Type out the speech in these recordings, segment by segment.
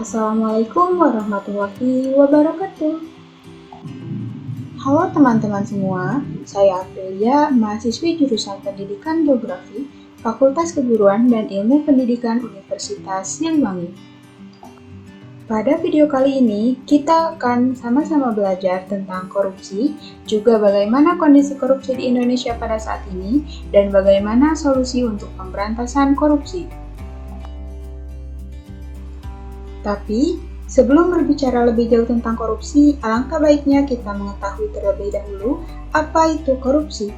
Assalamualaikum warahmatullahi wabarakatuh. Halo teman-teman semua, saya Aprilia, mahasiswi jurusan Pendidikan Geografi, Fakultas Keguruan dan Ilmu Pendidikan Universitas Siliwangi. Pada video kali ini, kita akan sama-sama belajar tentang korupsi, juga bagaimana kondisi korupsi di Indonesia pada saat ini, dan bagaimana solusi untuk pemberantasan korupsi. Tapi, sebelum berbicara lebih jauh tentang korupsi, alangkah baiknya kita mengetahui terlebih dahulu apa itu korupsi.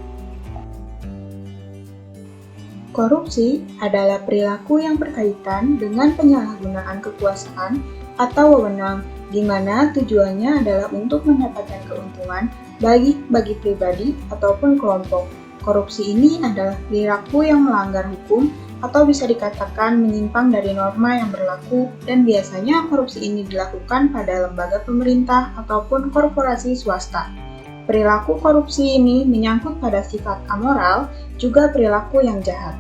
Korupsi adalah perilaku yang berkaitan dengan penyalahgunaan kekuasaan atau wewenang, di mana tujuannya adalah untuk mendapatkan keuntungan bagi pribadi ataupun kelompok. Korupsi ini adalah perilaku yang melanggar hukum atau bisa dikatakan menyimpang dari norma yang berlaku, dan biasanya korupsi ini dilakukan pada lembaga pemerintah ataupun korporasi swasta. Perilaku korupsi ini menyangkut pada sifat amoral, juga perilaku yang jahat.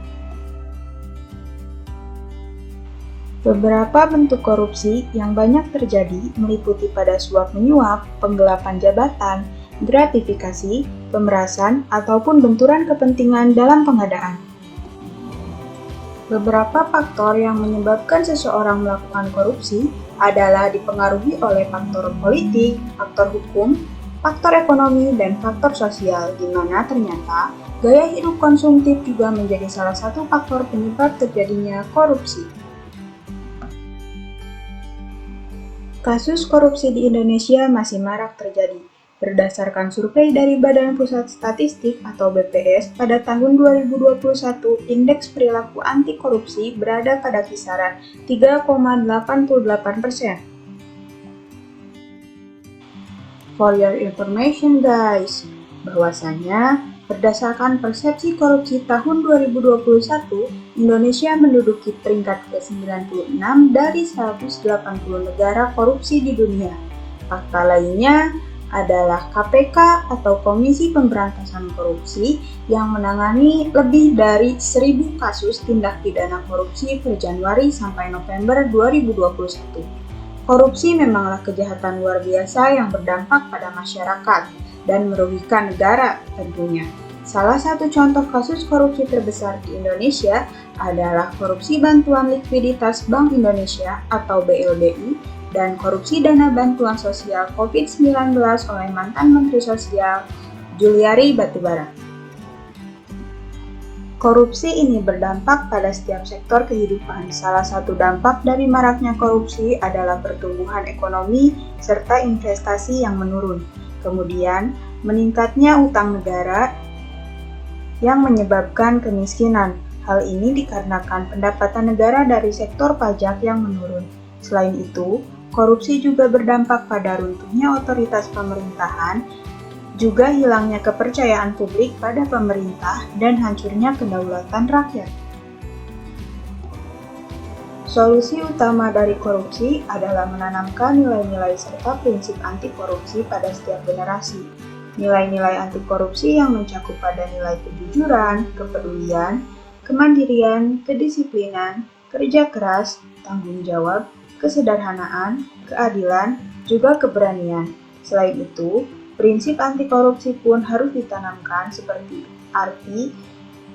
Beberapa bentuk korupsi yang banyak terjadi meliputi pada suap menyuap, penggelapan jabatan, gratifikasi, pemerasan, ataupun benturan kepentingan dalam pengadaan. Beberapa faktor yang menyebabkan seseorang melakukan korupsi adalah dipengaruhi oleh faktor politik, faktor hukum, faktor ekonomi, dan faktor sosial, di mana ternyata gaya hidup konsumtif juga menjadi salah satu faktor penyebab terjadinya korupsi. Kasus korupsi di Indonesia masih marak terjadi. Berdasarkan survei dari Badan Pusat Statistik atau BPS, pada tahun 2021, indeks perilaku anti korupsi berada pada kisaran 3,88%. For your information guys, bahwasanya berdasarkan persepsi korupsi tahun 2021, Indonesia menduduki peringkat ke-96 dari 180 negara korupsi di dunia. Fakta lainnya adalah KPK atau Komisi Pemberantasan Korupsi yang menangani lebih dari 1.000 kasus tindak pidana korupsi per Januari sampai November 2021. Korupsi memanglah kejahatan luar biasa yang berdampak pada masyarakat dan merugikan negara tentunya. Salah satu contoh kasus korupsi terbesar di Indonesia adalah korupsi bantuan likuiditas Bank Indonesia atau BLBI dan korupsi dana bantuan sosial COVID-19 oleh mantan Menteri Sosial Juliari Batubara. Korupsi ini berdampak pada setiap sektor kehidupan. Salah satu dampak dari maraknya korupsi adalah pertumbuhan ekonomi serta investasi yang menurun. Kemudian, meningkatnya utang negara yang menyebabkan kemiskinan. Hal ini dikarenakan pendapatan negara dari sektor pajak yang menurun. Selain itu, korupsi juga berdampak pada runtuhnya otoritas pemerintahan, juga hilangnya kepercayaan publik pada pemerintah, dan hancurnya kedaulatan rakyat. Solusi utama dari korupsi adalah menanamkan nilai-nilai serta prinsip anti korupsi pada setiap generasi. Nilai-nilai anti korupsi yang mencakup pada nilai kejujuran, kepedulian, kemandirian, kedisiplinan, kerja keras, tanggung jawab, kesederhanaan, keadilan, juga keberanian. Selain itu, prinsip anti korupsi pun harus ditanamkan seperti arti,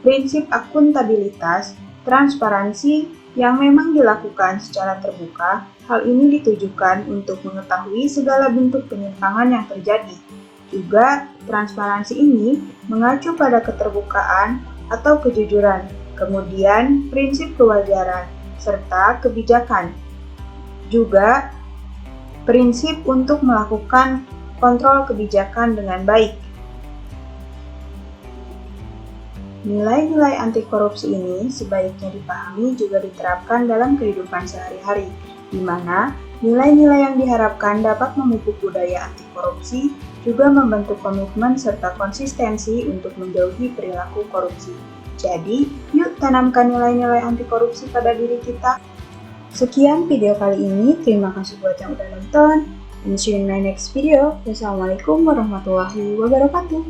prinsip akuntabilitas, transparansi yang memang dilakukan secara terbuka. Hal ini ditujukan untuk mengetahui segala bentuk penyimpangan yang terjadi. Juga, transparansi ini mengacu pada keterbukaan atau kejujuran, kemudian prinsip kewajaran, serta kebijakan. Juga, prinsip untuk melakukan kontrol kebijakan dengan baik. Nilai-nilai anti korupsi ini sebaiknya dipahami juga diterapkan dalam kehidupan sehari-hari, di mana nilai-nilai yang diharapkan dapat memupuk budaya anti korupsi, juga membentuk komitmen serta konsistensi untuk menjauhi perilaku korupsi. Jadi, yuk tanamkan nilai-nilai anti korupsi pada diri kita. Sekian video kali ini, terima kasih buat yang udah nonton, and see you in my next video. Wassalamualaikum warahmatullahi wabarakatuh.